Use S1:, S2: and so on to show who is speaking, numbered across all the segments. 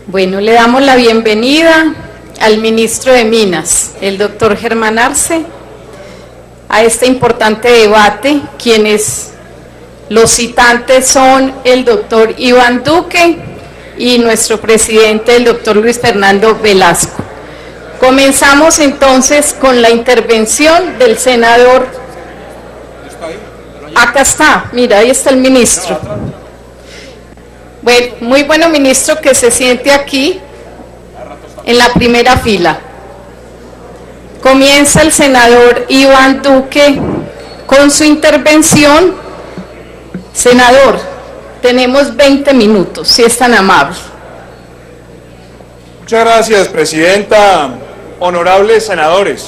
S1: Bueno, le damos la bienvenida al ministro de Minas, el doctor Germán Arce, a este importante debate. Quienes los citantes son el doctor Iván Duque y nuestro presidente, el doctor Luis Fernando Velasco. Comenzamos entonces con la intervención del senador. Acá está, mira, ahí está el ministro. Bueno, muy bueno, ministro, que se siente aquí en la primera fila. Comienza el senador Iván Duque con su intervención. Senador, tenemos 20 minutos, si es tan amable.
S2: Muchas gracias, presidenta. Honorables senadores,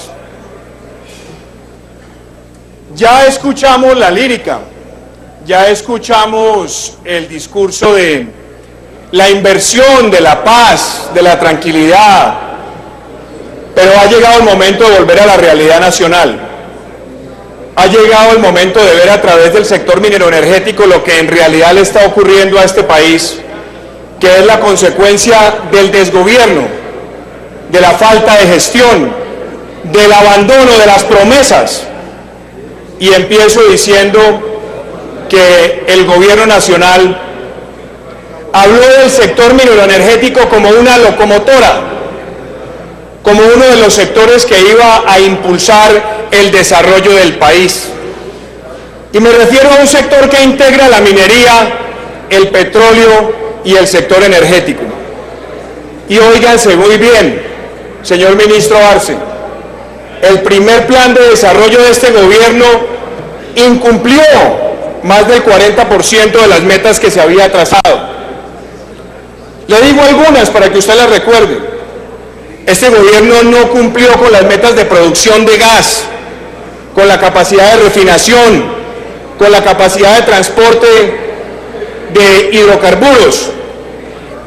S2: ya escuchamos la lírica, ya escuchamos el discurso de la inversión, de la paz, de la tranquilidad, pero ha llegado el momento de volver a la realidad nacional. Ha llegado el momento de ver a través del sector minero energético lo que en realidad le está ocurriendo a este país, que es la consecuencia del desgobierno, de la falta de gestión, del abandono de las promesas. Y empiezo diciendo que el gobierno nacional habló del sector mineroenergético como una locomotora, como uno de los sectores que iba a impulsar el desarrollo del país. Y me refiero a un sector que integra la minería, el petróleo y el sector energético. Y óiganse muy bien, señor ministro Arce, el primer plan de desarrollo de este gobierno incumplió más del 40% de las metas que se había trazado. Le digo algunas para que usted las recuerde. Este gobierno no cumplió con las metas de producción de gas, con la capacidad de refinación, con la capacidad de transporte de hidrocarburos,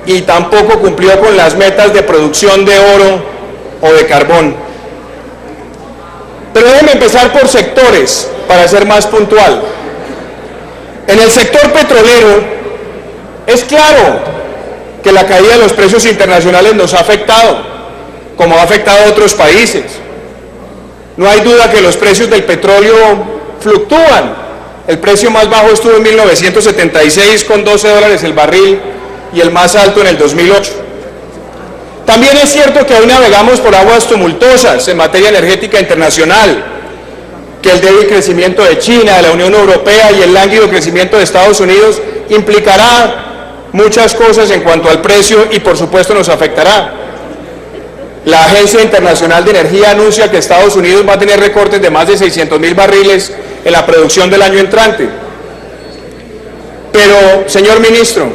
S2: y tampoco cumplió con las metas de producción de oro o de carbón. Pero déjeme empezar por sectores, para ser más puntual. En el sector petrolero, es claro que la caída de los precios internacionales nos ha afectado, como ha afectado a otros países. No hay duda que los precios del petróleo fluctúan. El precio más bajo estuvo en 1976 con $12 el barril y el más alto en el 2008. También es cierto que hoy navegamos por aguas tumultuosas en materia energética internacional, que el débil crecimiento de China, de la Unión Europea y el lánguido crecimiento de Estados Unidos implicará muchas cosas en cuanto al precio y por supuesto nos afectará. La Agencia Internacional de Energía anuncia que Estados Unidos va a tener recortes de más de 600.000 barriles en la producción del año entrante. Pero, señor ministro,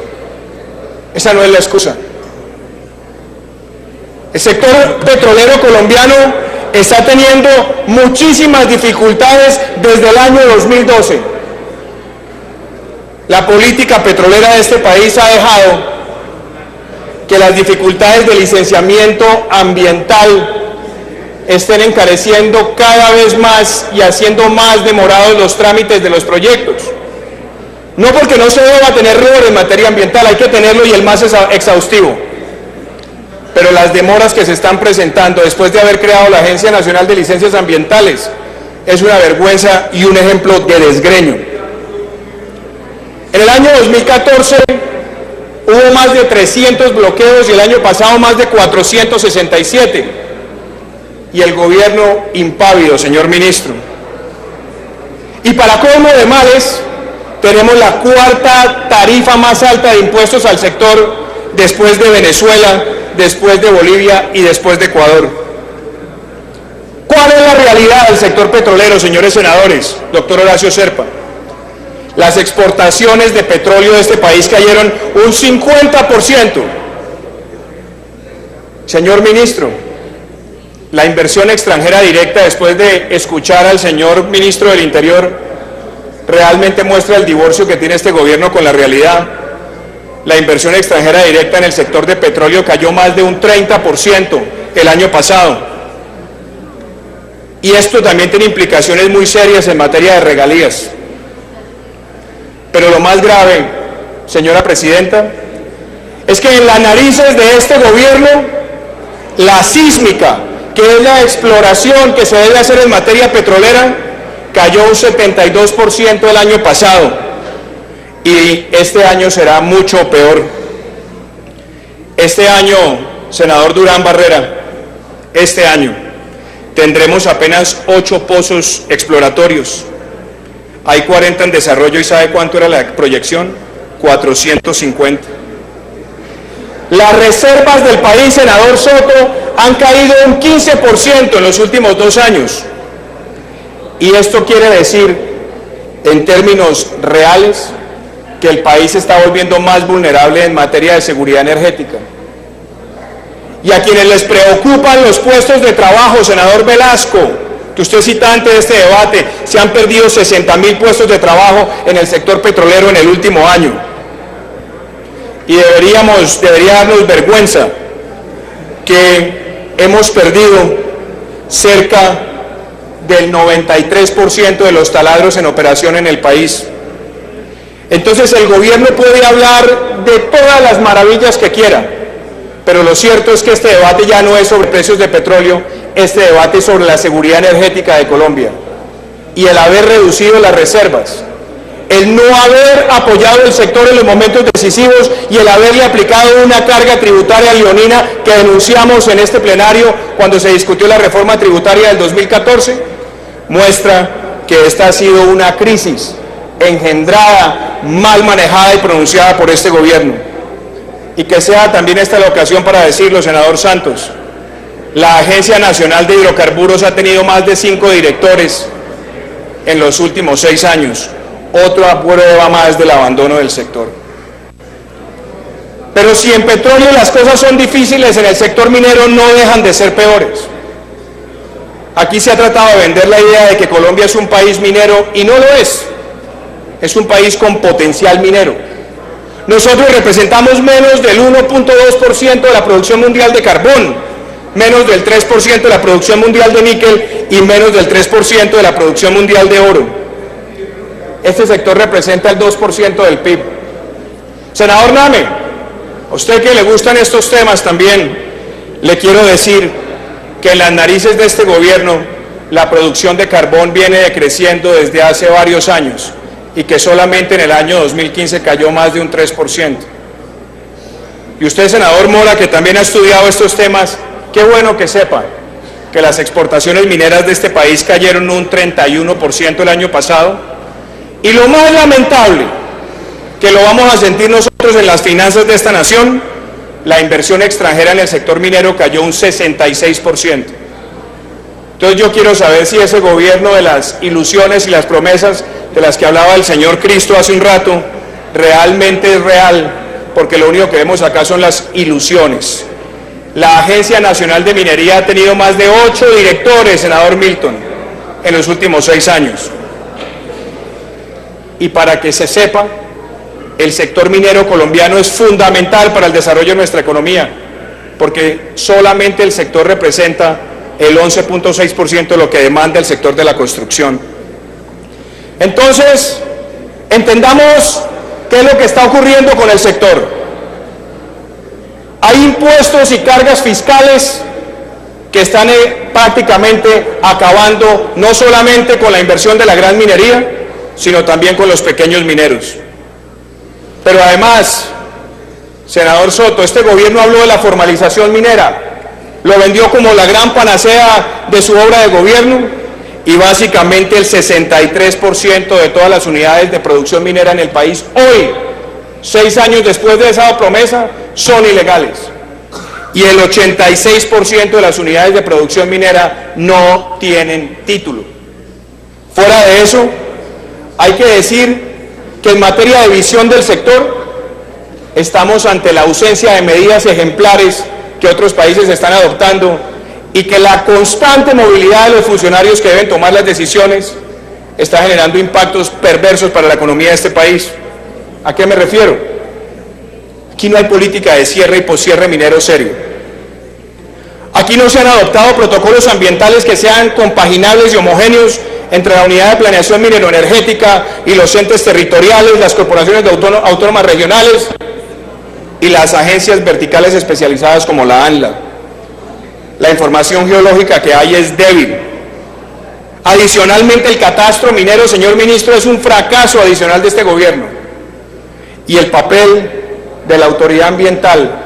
S2: esa no es la excusa. El sector petrolero colombiano está teniendo muchísimas dificultades desde el año 2012. La política petrolera de este país ha dejado que las dificultades de licenciamiento ambiental estén encareciendo cada vez más y haciendo más demorados los trámites de los proyectos. No porque no se deba tener rigor en materia ambiental, hay que tenerlo y el más exhaustivo. Pero las demoras que se están presentando después de haber creado la Agencia Nacional de Licencias Ambientales es una vergüenza y un ejemplo de desgreño. En el año 2014 hubo más de 300 bloqueos y el año pasado más de 467. Y el gobierno impávido, señor ministro. Y para colmo de males, tenemos la cuarta tarifa más alta de impuestos al sector después de Venezuela, después de Bolivia y después de Ecuador. ¿Cuál es la realidad del sector petrolero, señores senadores? Doctor Horacio Serpa. Las exportaciones de petróleo de este país cayeron un 50%. Señor ministro, la inversión extranjera directa, después de escuchar al señor ministro del Interior, realmente muestra el divorcio que tiene este gobierno con la realidad. La inversión extranjera directa en el sector de petróleo cayó más de un 30% el año pasado. Y esto también tiene implicaciones muy serias en materia de regalías. Pero lo más grave, señora presidenta, es que en las narices de este gobierno, la sísmica, que es la exploración que se debe hacer en materia petrolera, cayó un 72% el año pasado y este año será mucho peor. Este año, senador Durán Barrera, este año tendremos apenas 8 pozos exploratorios. Hay 40 en desarrollo y ¿sabe cuánto era la proyección? 450. Las reservas del país, senador Soto, han caído un 15% en los últimos 2 años. Y esto quiere decir, en términos reales, que el país se está volviendo más vulnerable en materia de seguridad energética. Y a quienes les preocupan los puestos de trabajo, senador Velasco, que usted cita antes de este debate, se han perdido 60.000 puestos de trabajo en el sector petrolero en el último año. Y debería darnos vergüenza que hemos perdido cerca del 93% de los taladros en operación en el país. Entonces el gobierno puede hablar de todas las maravillas que quiera, pero lo cierto es que este debate ya no es sobre precios de petróleo, este debate es sobre la seguridad energética de Colombia y el haber reducido las reservas, el no haber apoyado el sector en los momentos decisivos y el haberle aplicado una carga tributaria leonina que denunciamos en este plenario cuando se discutió la reforma tributaria del 2014, muestra que esta ha sido una crisis engendrada, mal manejada y pronunciada por este gobierno. Y que sea también esta la ocasión para decirlo, senador Santos, la Agencia Nacional de Hidrocarburos ha tenido más de 5 directores en los últimos 6 años. Otra prueba más del abandono del sector. Pero si en petróleo las cosas son difíciles, en el sector minero no dejan de ser peores. Aquí se ha tratado de vender la idea de que Colombia es un país minero y no lo es. Es un país con potencial minero. Nosotros representamos menos del 1.2% de la producción mundial de carbón, menos del 3% de la producción mundial de níquel y menos del 3% de la producción mundial de oro. Este sector representa el 2% del PIB. Senador Name, a usted que le gustan estos temas también, le quiero decir que en las narices de este gobierno la producción de carbón viene decreciendo desde hace varios años y que solamente en el año 2015 cayó más de un 3%. Y usted, senador Mora, que también ha estudiado estos temas, qué bueno que sepa que las exportaciones mineras de este país cayeron un 31% el año pasado. Y lo más lamentable, que lo vamos a sentir nosotros en las finanzas de esta nación, la inversión extranjera en el sector minero cayó un 66%. Entonces yo quiero saber si ese gobierno de las ilusiones y las promesas de las que hablaba el señor Cristo hace un rato, realmente es real, porque lo único que vemos acá son las ilusiones. La Agencia Nacional de Minería ha tenido más de 8 directores, senador Milton, en los últimos 6 años. Y para que se sepa, el sector minero colombiano es fundamental para el desarrollo de nuestra economía, porque solamente el sector representa el 11.6% de lo que demanda el sector de la construcción. Entonces, entendamos qué es lo que está ocurriendo con el sector. Hay impuestos y cargas fiscales que están prácticamente acabando no solamente con la inversión de la gran minería, sino también con los pequeños mineros. Pero además, senador Soto, este gobierno habló de la formalización minera, lo vendió como la gran panacea de su obra de gobierno y básicamente el 63% de todas las unidades de producción minera en el país hoy, 6 años después de esa promesa, son ilegales. Y el 86% de las unidades de producción minera no tienen título. Fuera de eso, hay que decir que en materia de visión del sector, estamos ante la ausencia de medidas ejemplares que otros países están adoptando y que la constante movilidad de los funcionarios que deben tomar las decisiones está generando impactos perversos para la economía de este país. ¿A qué me refiero? Aquí no hay política de cierre y poscierre minero serio. Aquí no se han adoptado protocolos ambientales que sean compaginables y homogéneos entre la Unidad de Planeación Minero-Energética y los entes territoriales, las corporaciones autónomas regionales. y las agencias verticales especializadas como la ANLA. La información geológica que hay es débil. Adicionalmente, el catastro minero, señor ministro, es un fracaso adicional de este gobierno. Y el papel de la autoridad ambiental,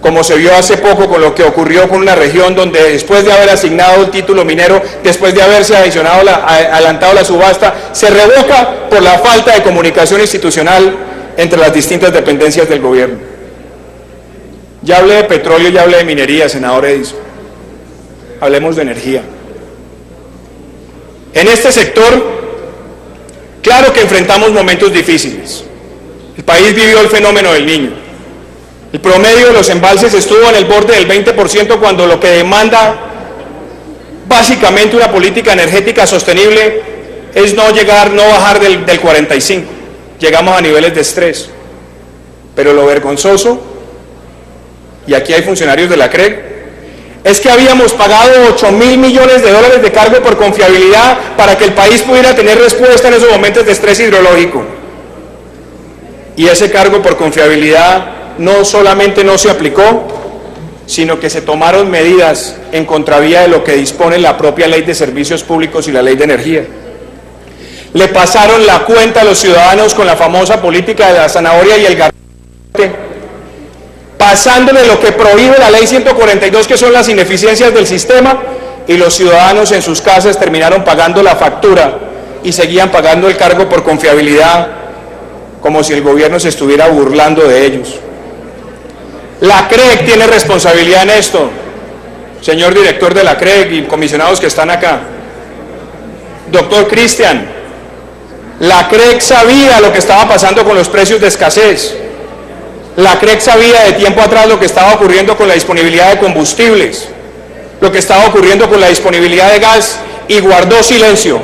S2: como se vio hace poco con lo que ocurrió con una región donde después de haber asignado el título minero, después de haberse adelantado la subasta, se revoca por la falta de comunicación institucional entre las distintas dependencias del gobierno. Ya hablé de petróleo, ya hablé de minería, senador Edison. Hablemos de energía. En este sector, claro que enfrentamos momentos difíciles. El país vivió el fenómeno del Niño. El promedio de los embalses estuvo en el borde del 20% cuando lo que demanda básicamente una política energética sostenible es no bajar del 45%. Llegamos a niveles de estrés. Pero lo vergonzoso, y aquí hay funcionarios de la CREG, es que habíamos pagado 8.000 millones de dólares de cargo por confiabilidad para que el país pudiera tener respuesta en esos momentos de estrés hidrológico. Y ese cargo por confiabilidad no solamente no se aplicó, sino que se tomaron medidas en contravía de lo que dispone la propia Ley de Servicios Públicos y la Ley de Energía. Le pasaron la cuenta a los ciudadanos con la famosa política de la zanahoria y el garrote, pasándole lo que prohíbe la Ley 142, que son las ineficiencias del sistema, y los ciudadanos en sus casas terminaron pagando la factura y seguían pagando el cargo por confiabilidad como si el gobierno se estuviera burlando de ellos. La CREG tiene responsabilidad en esto, señor director de la CREG y comisionados que están acá. Doctor Cristian, la CREG sabía lo que estaba pasando con los precios de escasez. La CREG sabía de tiempo atrás lo que estaba ocurriendo con la disponibilidad de combustibles, lo que estaba ocurriendo con la disponibilidad de gas, y guardó silencio.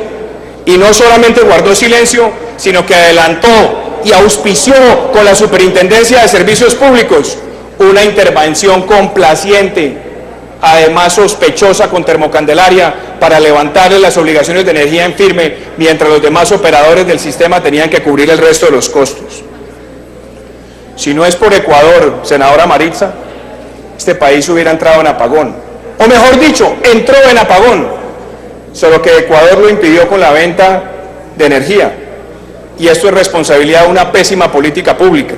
S2: Y no solamente guardó silencio, sino que adelantó y auspició con la Superintendencia de Servicios Públicos una intervención complaciente, además sospechosa, con Termocandelaria para levantarle las obligaciones de energía en firme, mientras los demás operadores del sistema tenían que cubrir el resto de los costos. Si no es por Ecuador, senadora Maritza, este país hubiera entrado en apagón, o mejor dicho, entró en apagón, solo que Ecuador lo impidió con la venta de energía, y esto es responsabilidad de una pésima política pública.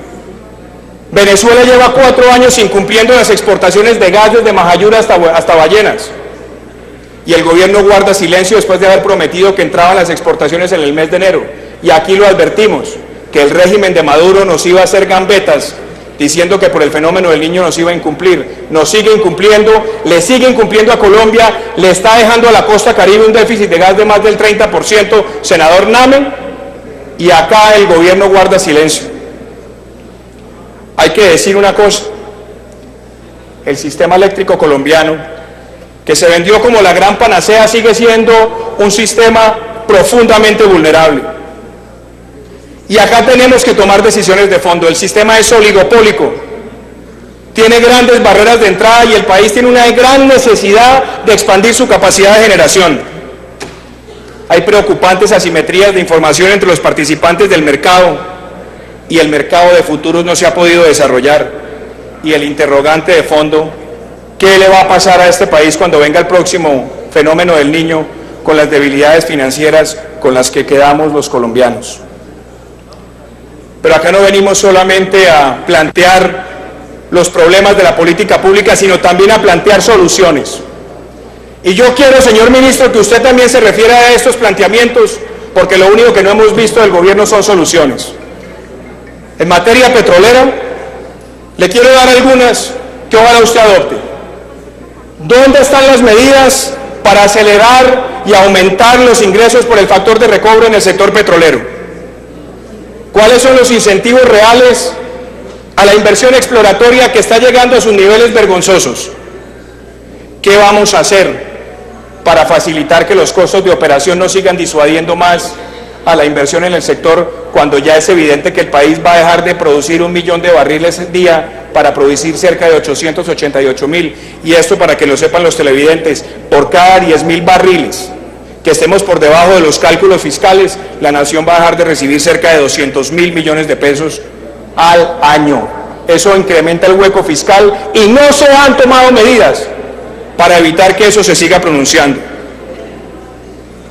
S2: Venezuela lleva 4 años incumpliendo las exportaciones de gas desde Majayura hasta Ballenas, y el gobierno guarda silencio después de haber prometido que entraban las exportaciones en el mes de enero, y aquí lo advertimos, que el régimen de Maduro nos iba a hacer gambetas, diciendo que por el fenómeno del Niño nos iba a incumplir. Nos sigue incumpliendo, le sigue incumpliendo a Colombia, le está dejando a la costa caribe un déficit de gas de más del 30%, senador Name, y acá el gobierno guarda silencio. Hay que decir una cosa, el sistema eléctrico colombiano, que se vendió como la gran panacea, sigue siendo un sistema profundamente vulnerable. Y acá tenemos que tomar decisiones de fondo. El sistema es oligopólico, tiene grandes barreras de entrada y el país tiene una gran necesidad de expandir su capacidad de generación. Hay preocupantes asimetrías de información entre los participantes del mercado y el mercado de futuros no se ha podido desarrollar. Y el interrogante de fondo, ¿qué le va a pasar a este país cuando venga el próximo fenómeno del Niño con las debilidades financieras con las que quedamos los colombianos? Pero acá no venimos solamente a plantear los problemas de la política pública, sino también a plantear soluciones. Y yo quiero, señor ministro, que usted también se refiera a estos planteamientos, porque lo único que no hemos visto del gobierno son soluciones. En materia petrolera, le quiero dar algunas que ojalá usted adopte. ¿Dónde están las medidas para acelerar y aumentar los ingresos por el factor de recobro en el sector petrolero? ¿Cuáles son los incentivos reales a la inversión exploratoria que está llegando a sus niveles vergonzosos? ¿Qué vamos a hacer para facilitar que los costos de operación no sigan disuadiendo más a la inversión en el sector, cuando ya es evidente que el país va a dejar de producir 1 millón de barriles al día para producir cerca de 888.000? Y esto, para que lo sepan los televidentes, por cada 10.000 barriles que estemos por debajo de los cálculos fiscales, la nación va a dejar de recibir cerca de 200.000 millones de pesos al año. eso incrementa el hueco fiscal y no se han tomado medidas para evitar que eso se siga pronunciando.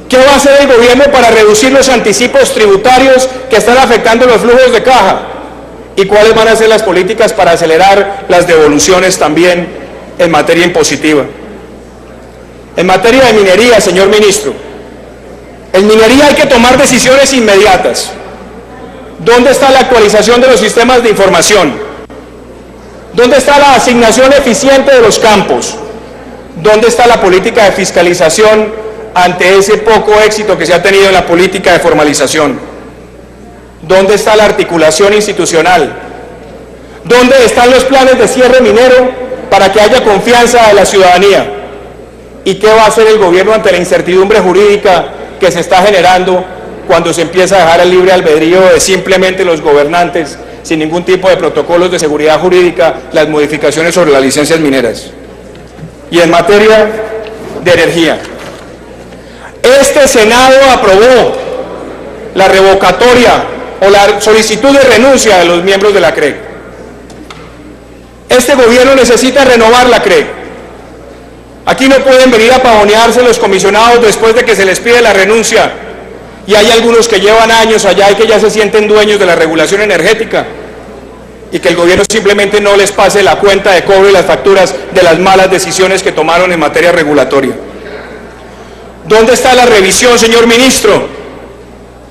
S2: ¿Qué va a hacer el gobierno para reducir los anticipos tributarios que están afectando los flujos de caja? ¿Y cuáles van a ser las políticas para acelerar las devoluciones también en materia impositiva? En materia de minería, señor ministro, en minería hay que tomar decisiones inmediatas. ¿Dónde está la actualización de los sistemas de información? ¿Dónde está la asignación eficiente de los campos? ¿Dónde está la política de fiscalización ante ese poco éxito que se ha tenido en la política de formalización? ¿Dónde está la articulación institucional? ¿Dónde están los planes de cierre minero para que haya confianza de la ciudadanía? ¿Y qué va a hacer el gobierno ante la incertidumbre jurídica que se está generando cuando se empieza a dejar el libre albedrío de simplemente los gobernantes, sin ningún tipo de protocolos de seguridad jurídica, las modificaciones sobre las licencias mineras? Y en materia de energía, este Senado aprobó la revocatoria o la solicitud de renuncia de los miembros de la CREG. Este gobierno necesita renovar la CREG. Aquí no pueden venir a pavonearse los comisionados después de que se les pide la renuncia, y hay algunos que llevan años allá y que ya se sienten dueños de la regulación energética, y que el gobierno simplemente no les pase la cuenta de cobro y las facturas de las malas decisiones que tomaron en materia regulatoria. ¿Dónde está la revisión, señor ministro,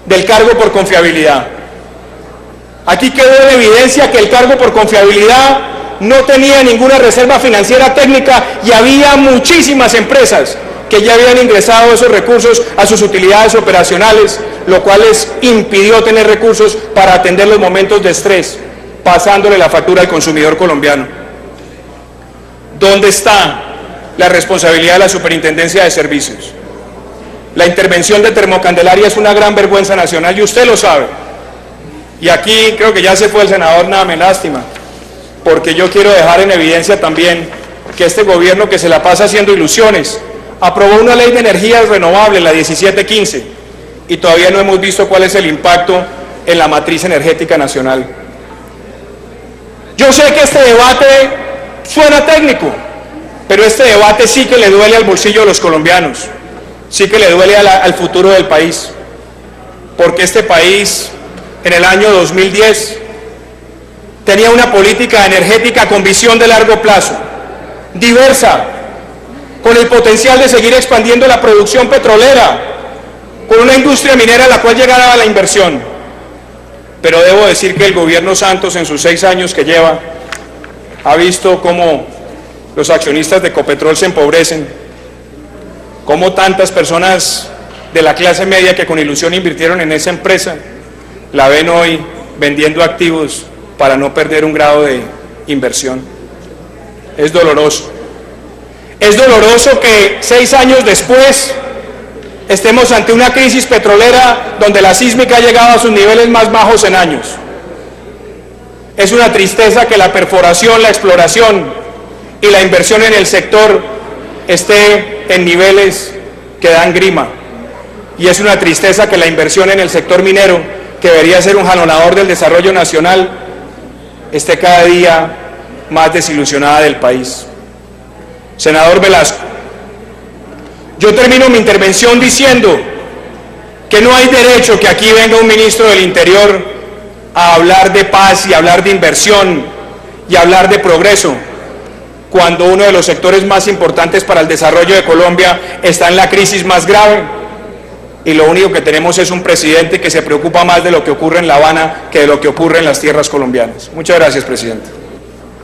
S2: del cargo por confiabilidad? Aquí quedó en evidencia que el cargo por confiabilidad no tenía ninguna reserva financiera técnica y había muchísimas empresas que ya habían ingresado esos recursos a sus utilidades operacionales, lo cual les impidió tener recursos para atender los momentos de estrés, pasándole la factura al consumidor colombiano. ¿Dónde está la responsabilidad de la Superintendencia de Servicios? La intervención de Termocandelaria es una gran vergüenza nacional y usted lo sabe. Y aquí creo que ya se fue el senador, nada me lástima, porque yo quiero dejar en evidencia también que este gobierno, que se la pasa haciendo ilusiones, aprobó una ley de energías renovables, la 1715, y todavía no hemos visto cuál es el impacto en la matriz energética nacional. Yo sé que este debate suena técnico, pero este debate sí que le duele al bolsillo de los colombianos, sí que le duele al futuro del país, porque este país en el año 2010 tenía una política energética con visión de largo plazo, diversa, con el potencial de seguir expandiendo la producción petrolera, con una industria minera a la cual llegara la inversión. Pero debo decir que el gobierno Santos, en sus 6 años que lleva, ha visto cómo los accionistas de Ecopetrol se empobrecen, cómo tantas personas de la clase media que con ilusión invirtieron en esa empresa, la ven hoy vendiendo activos para no perder un grado de inversión. Es doloroso. Es doloroso que 6 años después estemos ante una crisis petrolera donde la sísmica ha llegado a sus niveles más bajos en años. Es una tristeza que la perforación, la exploración y la inversión en el sector esté en niveles que dan grima. Y es una tristeza que la inversión en el sector minero, que debería ser un jalonador del desarrollo nacional, esté cada día más desilusionada del país. Senador Velasco, yo termino mi intervención diciendo que no hay derecho que aquí venga un ministro del Interior a hablar de paz y hablar de inversión y hablar de progreso, cuando uno de los sectores más importantes para el desarrollo de Colombia está en la crisis más grave, y lo único que tenemos es un presidente que se preocupa más de lo que ocurre en La Habana que de lo que ocurre en las tierras colombianas. Muchas gracias, presidente.